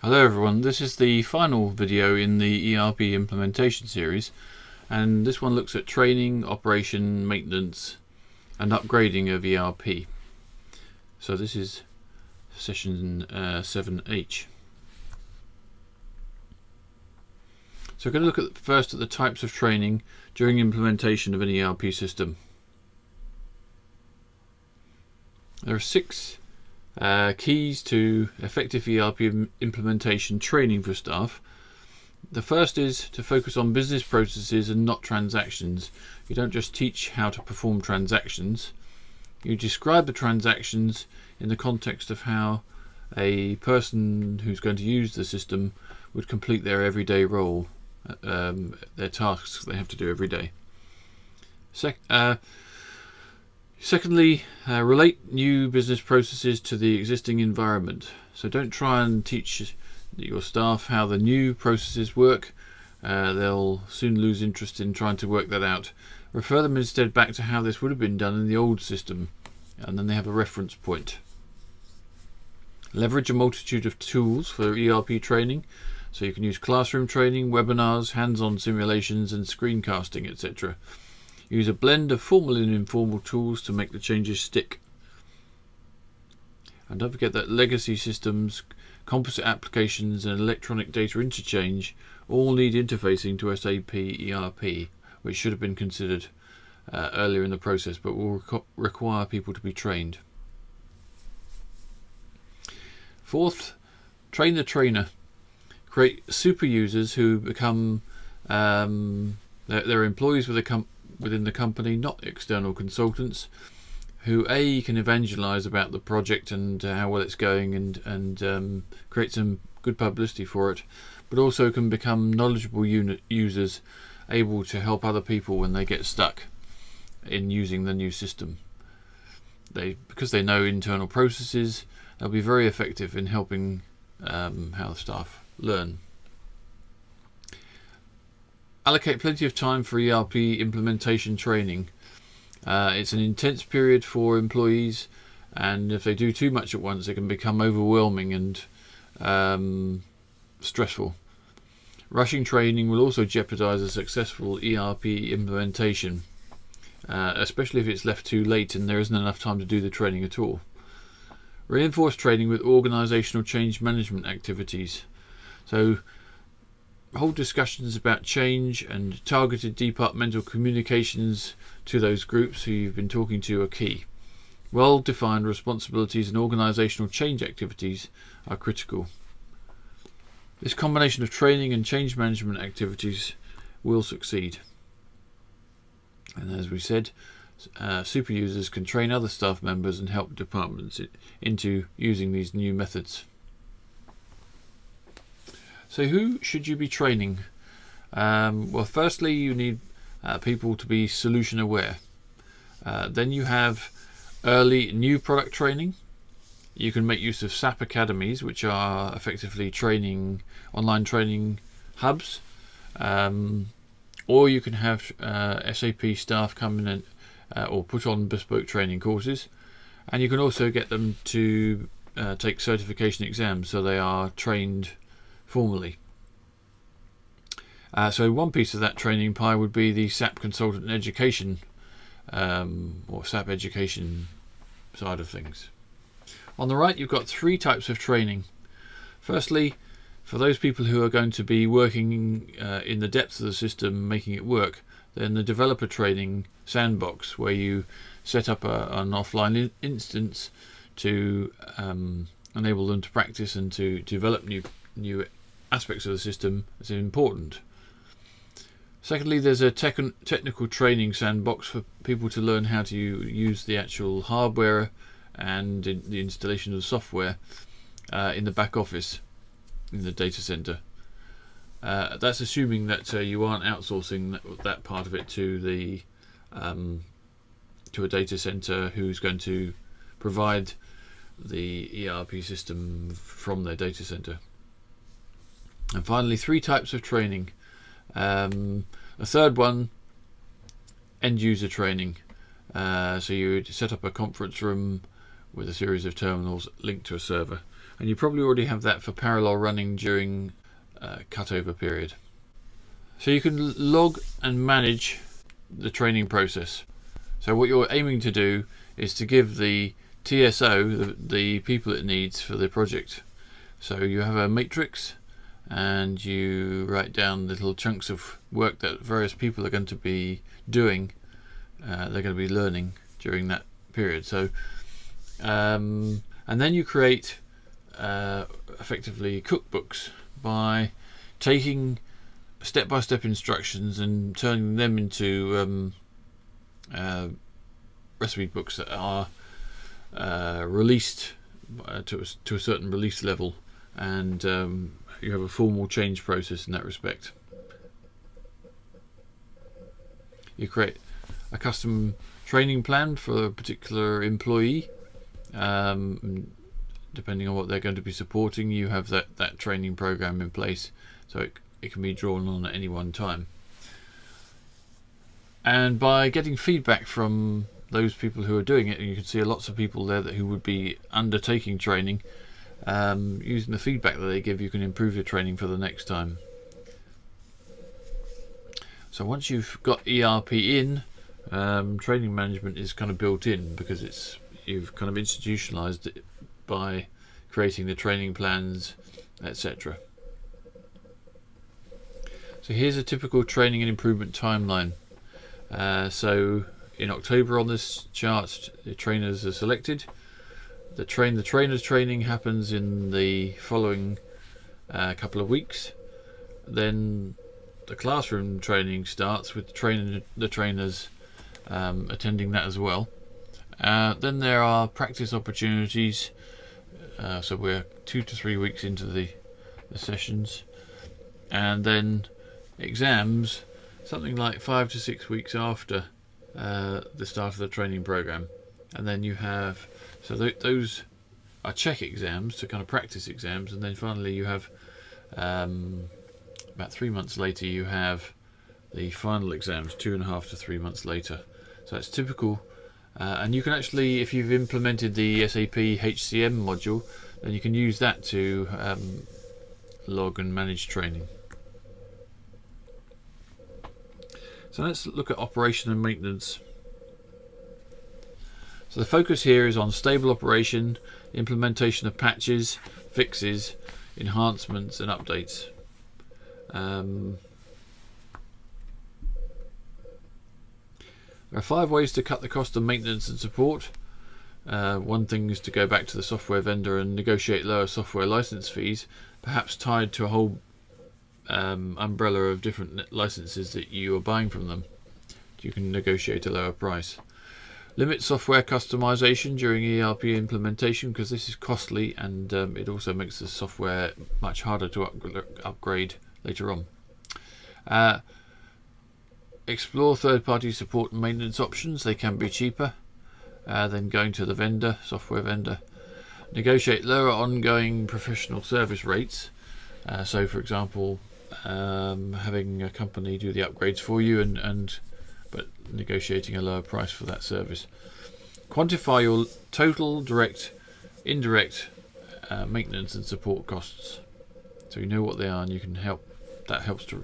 Hello everyone, this is the final video in the ERP implementation series, and this one looks at training, operation, maintenance and upgrading of ERP. So this is session 7H. So we're going to look first at the types of training during implementation of an ERP system. There are 6 keys to effective ERP implementation training for staff. The first is to focus on business processes and not transactions. You don't just teach how to perform transactions, you describe the transactions in the context of how a person who's going to use the system would complete their everyday role, their tasks they have to do every day. Secondly, relate new business processes to the existing environment. So don't try and teach your staff how the new processes work. They'll soon lose interest in trying to work that out. Refer them instead back to how this would have been done in the old system, and then they have a reference point. Leverage a multitude of tools for ERP training. So you can use classroom training, webinars, hands-on simulations and screencasting, etc. Use a blend of formal and informal tools to make the changes stick. And don't forget that legacy systems, composite applications and electronic data interchange all need interfacing to SAP ERP, which should have been considered earlier in the process, but will require people to be trained. Fourth, train the trainer. Create super users who become they're employees within the company, not external consultants, who can evangelize about the project and how well it's going and create some good publicity for it, but also can become knowledgeable users able to help other people when they get stuck in using the new system. Because they know internal processes, they'll be very effective in helping how the staff learn. Allocate plenty of time for ERP implementation training. It's an intense period for employees, and if they do too much at once, it can become overwhelming and stressful. Rushing training will also jeopardize a successful ERP implementation, especially if it's left too late and there isn't enough time to do the training at all. Reinforce training with organizational change management activities. So hold discussions about change, and targeted departmental communications to those groups who you've been talking to are key. Well-defined responsibilities and organisational change activities are critical. This combination of training and change management activities will succeed. And as we said, super users can train other staff members and help departments into using these new methods. So who should you be training? Well, firstly, you need people to be solution aware. Then you have early new product training. You can make use of SAP academies, which are effectively online training hubs. Or you can have SAP staff come in and or put on bespoke training courses. And you can also get them to take certification exams, so they are trained formally. So one piece of that training pie would be the SAP Consultant Education or SAP Education side of things. On the right, you've got 3 types of training. Firstly, for those people who are going to be working in the depths of the system, making it work, then the developer training sandbox, where you set up an offline instance to enable them to practice and to develop new aspects of the system, is important. Secondly, there's a technical training sandbox for people to learn how to use the actual hardware and the installation of the software in the back office in the data center. That's assuming that you aren't outsourcing that part of it to a data center who's going to provide the ERP system from their data center. And finally, 3 types of training. A third one, end user training. So you would set up a conference room with a series of terminals linked to a server. And you probably already have that for parallel running during cutover period. So you can log and manage the training process. So what you're aiming to do is to give the TSO the people it needs for the project. So you have a matrix and you write down little chunks of work that various people are going to be doing, they're going to be learning during that period. So and then you create effectively cookbooks by taking step-by-step instructions and turning them into recipe books that are released to a certain release level, and you have a formal change process in that respect. You create a custom training plan for a particular employee. Depending on what they're going to be supporting, you have that training program in place, so it can be drawn on at any one time. And by getting feedback from those people who are doing it, and you can see lots of people there who would be undertaking training, using the feedback that they give, you can improve your training for the next time. So once you've got ERP in, training management is kind of built in, because you've kind of institutionalized it by creating the training plans, etc. So here's a typical training and improvement timeline. So in October on this chart, the trainers are selected. The trainers training happens in the following couple of weeks. Then the classroom training starts with the trainers attending that as well. Then there are practice opportunities. So we're 2 to 3 weeks into the sessions, and then exams something like 5 to 6 weeks after the start of the training program. And then you have, so those are check exams, to kind of practice exams, and then finally you have about 3 months later you have the final exams, 2.5 to 3 months later. So it's typical. And you can actually, if you've implemented the SAP HCM module, then you can use that to log and manage training. So let's look at operation and maintenance. So the focus here is on stable operation, implementation of patches, fixes, enhancements and updates. There are 5 ways to cut the cost of maintenance and support. One thing is to go back to the software vendor and negotiate lower software license fees, perhaps tied to a whole umbrella of different licenses that you are buying from them. You can negotiate a lower price. Limit software customization during ERP implementation, because this is costly, and it also makes the software much harder to upgrade later on. Explore third-party support and maintenance options. They can be cheaper than going to the software vendor. Negotiate lower ongoing professional service rates. So, for example, having a company do the upgrades for you, but negotiating a lower price for that service. Quantify your total direct, indirect maintenance and support costs, so you know what they are, and you can help. That helps to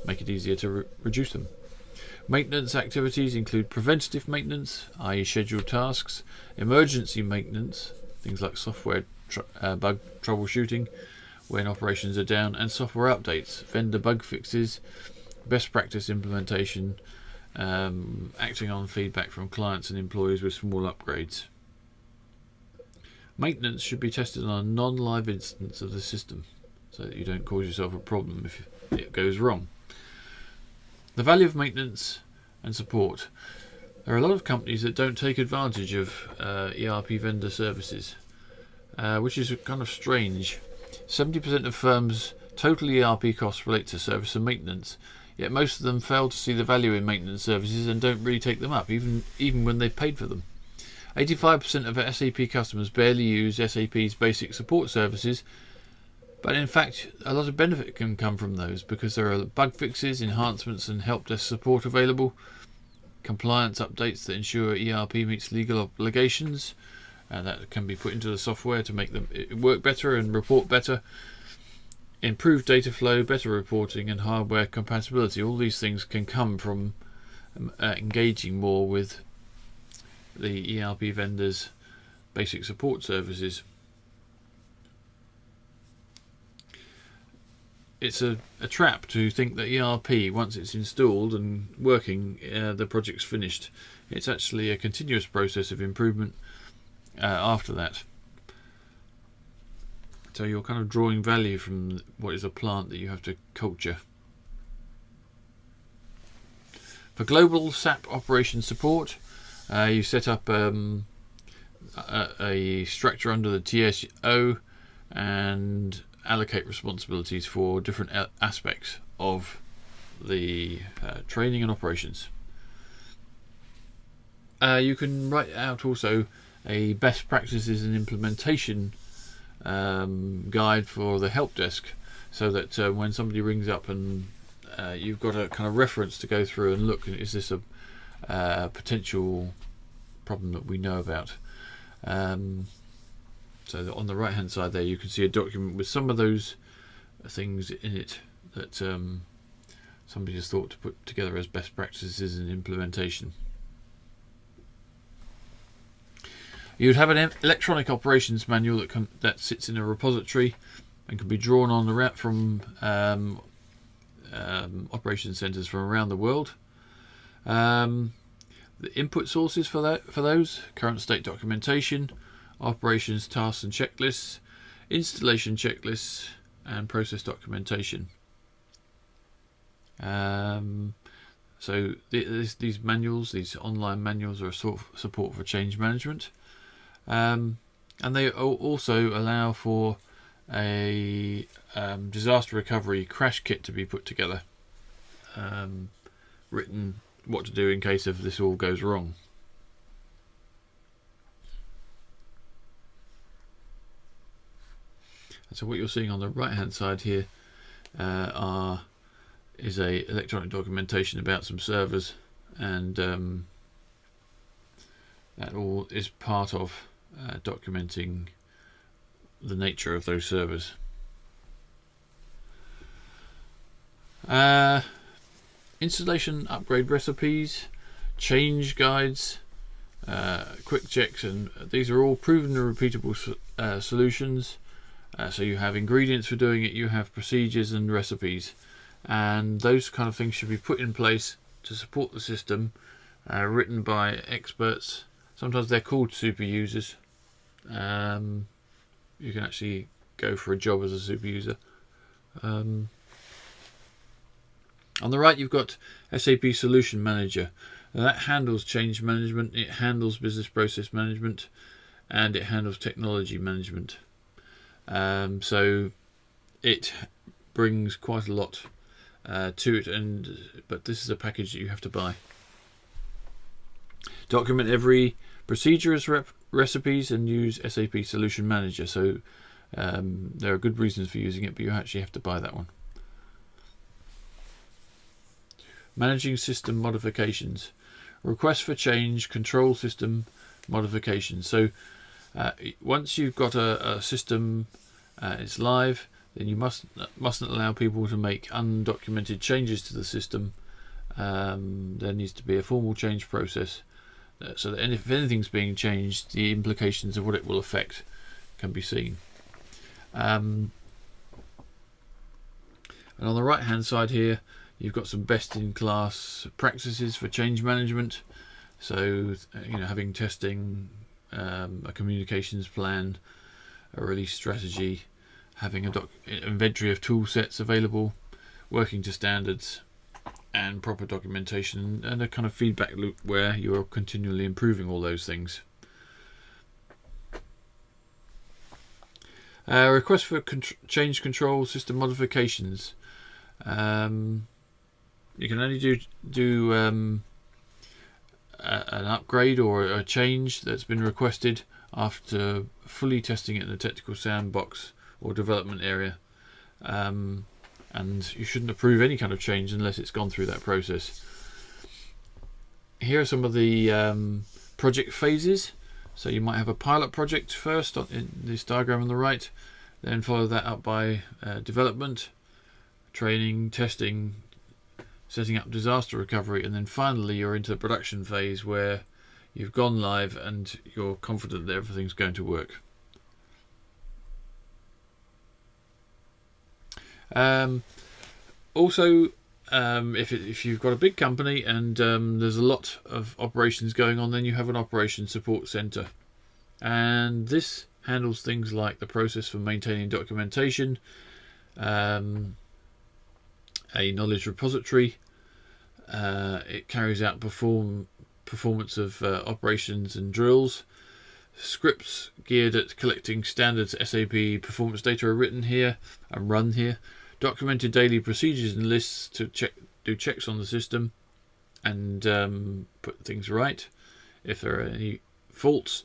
make it easier to reduce them. Maintenance activities include preventative maintenance, i.e. scheduled tasks, emergency maintenance, things like software bug troubleshooting when operations are down, and software updates, vendor bug fixes, best practice implementation, acting on feedback from clients and employees with small upgrades. Maintenance should be tested on a non-live instance of the system, so that you don't cause yourself a problem if it goes wrong. The value of maintenance and support. There are a lot of companies that don't take advantage of ERP vendor services, which is kind of strange. 70% of firms' total ERP costs relate to service and maintenance, yet most of them fail to see the value in maintenance services and don't really take them up, even when they've paid for them. 85% of SAP customers barely use SAP's basic support services, but in fact a lot of benefit can come from those, because there are bug fixes, enhancements and help desk support available, compliance updates that ensure ERP meets legal obligations, that can be put into the software to make them work better and report better. Improved data flow, better reporting, and hardware compatibility. All these things can come from engaging more with the ERP vendors' basic support services. It's a trap to think that ERP, once it's installed and working, the project's finished. It's actually a continuous process of improvement after that. So you're kind of drawing value from what is a plant that you have to culture. For global SAP operations support, you set up a structure under the TSO and allocate responsibilities for different aspects of the training and operations. You can write out also a best practices and implementation guide for the help desk, so that when somebody rings up and you've got a kind of reference to go through and look, is this a potential problem that we know about. So that on the right hand side there you can see a document with some of those things in it that somebody has thought to put together as best practices in implementation. You'd have an electronic operations manual that sits in a repository and can be drawn on the route from operations centres from around the world. The input sources for those: current state documentation, operations tasks and checklists, installation checklists, and process documentation. So these manuals, these online manuals, are a sort of support for change management. And they also allow for a disaster recovery crash kit to be put together, written what to do in case of this all goes wrong. So what you're seeing on the right hand side here is a electronic documentation about some servers, and that all is part of documenting the nature of those servers. Installation upgrade recipes, change guides, quick checks, and these are all proven and repeatable solutions. So you have ingredients for doing it, you have procedures and recipes, and those kind of things should be put in place to support the system, written by experts. Sometimes they're called super users. You can actually go for a job as a super user. On the right you've got SAP Solution Manager. Now that handles change management, it handles business process management, and it handles technology management. So it brings quite a lot to it, but this is a package that you have to buy. Document every procedure as recipes and use SAP Solution Manager. So there are good reasons for using it, but you actually have to buy that one. Managing system modifications. Request for change, control system modifications. So once you've got a system, it's live, then you mustn't allow people to make undocumented changes to the system. There needs to be a formal change process, so that if anything's being changed, the implications of what it will affect can be seen. And on the right hand side here you've got some best-in-class practices for change management. So having testing, a communications plan, a release strategy, having an inventory of tool sets available, working to standards, and proper documentation, and a kind of feedback loop where you're continually improving all those things. Request for change control system modifications. You can only do an upgrade or a change that's been requested after fully testing it in a technical sandbox or development area, and you shouldn't approve any kind of change unless it's gone through that process. Here are some of the project phases. So you might have a pilot project first in this diagram on the right, then follow that up by development, training, testing, setting up disaster recovery, and then finally you're into the production phase where you've gone live and you're confident that everything's going to work. Also, if you've got a big company and there's a lot of operations going on, then you have an operations support center, and this handles things like the process for maintaining documentation, a knowledge repository. It carries out performance of operations and drills. Scripts geared at collecting standards SAP performance data are written here and run here. Documented daily procedures and lists to do checks on the system and put things right if there are any faults.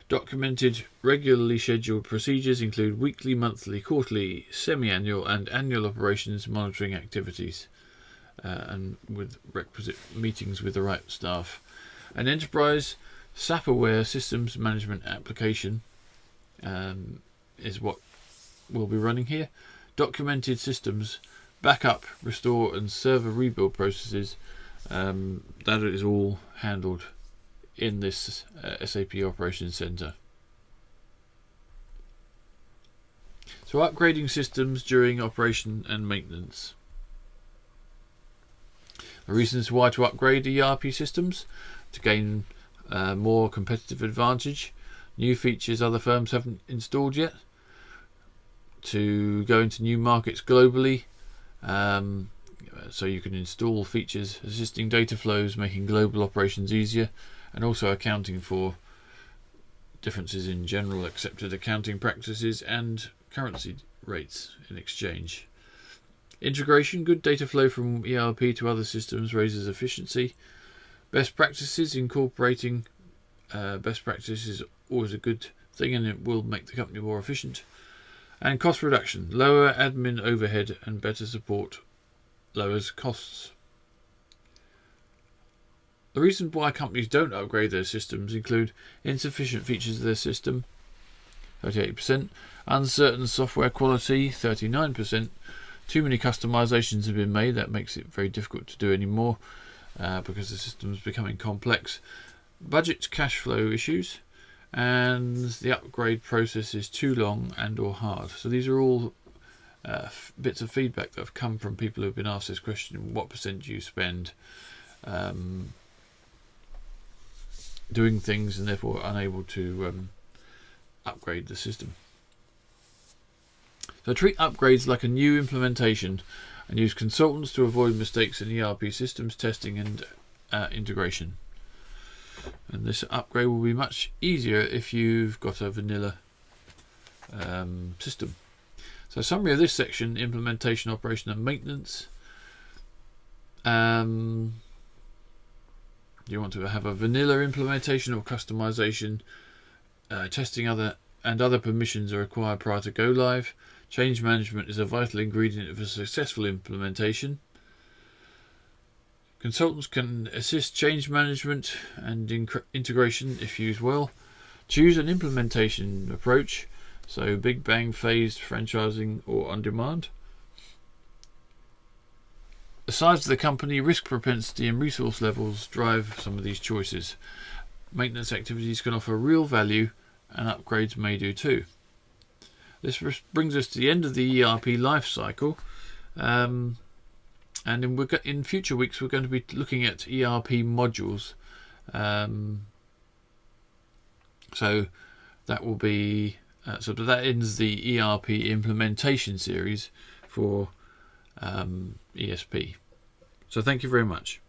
Documented regularly scheduled procedures include weekly, monthly, quarterly, semi-annual and annual operations monitoring activities, and with requisite meetings with the right staff. An enterprise SAP-aware systems management application is what we'll be running here. Documented systems, backup, restore and server rebuild processes, that is all handled in this SAP Operations Center. So upgrading systems during operation and maintenance. The reasons why to upgrade ERP systems: to gain more competitive advantage, new features other firms haven't installed yet, to go into new markets globally, so you can install features assisting data flows, making global operations easier, and also accounting for differences in general accepted accounting practices and currency rates in exchange. Integration: good data flow from ERP to other systems raises efficiency. Best practices: incorporating best practices is always a good thing and it will make the company more efficient. And cost reduction: lower admin overhead and better support lowers costs. The reasons why companies don't upgrade their systems include insufficient features of their system, 38%, uncertain software quality, 39%, too many customizations have been made, that makes it very difficult to do anymore because the system is becoming complex, budget cash flow issues, and the upgrade process is too long and or hard. So these are all bits of feedback that have come from people who have been asked this question: what percent do you spend doing things and therefore unable to upgrade the system? So treat upgrades like a new implementation and use consultants to avoid mistakes in ERP systems testing and integration. And this upgrade will be much easier if you've got a vanilla system. So summary of this section: implementation, operation and maintenance. You want to have a vanilla implementation or customization. Testing other permissions are required prior to go live. Change management is a vital ingredient of a successful implementation. Consultants can assist change management and integration if used well. Choose an implementation approach, so big bang, phased, franchising or on demand. The size of the company, risk propensity and resource levels drive some of these choices. Maintenance activities can offer real value and upgrades may do too. This brings us to the end of the ERP life cycle. And in future weeks we're going to be looking at ERP modules. So that will be so that ends the ERP implementation series for ESP. So thank you very much.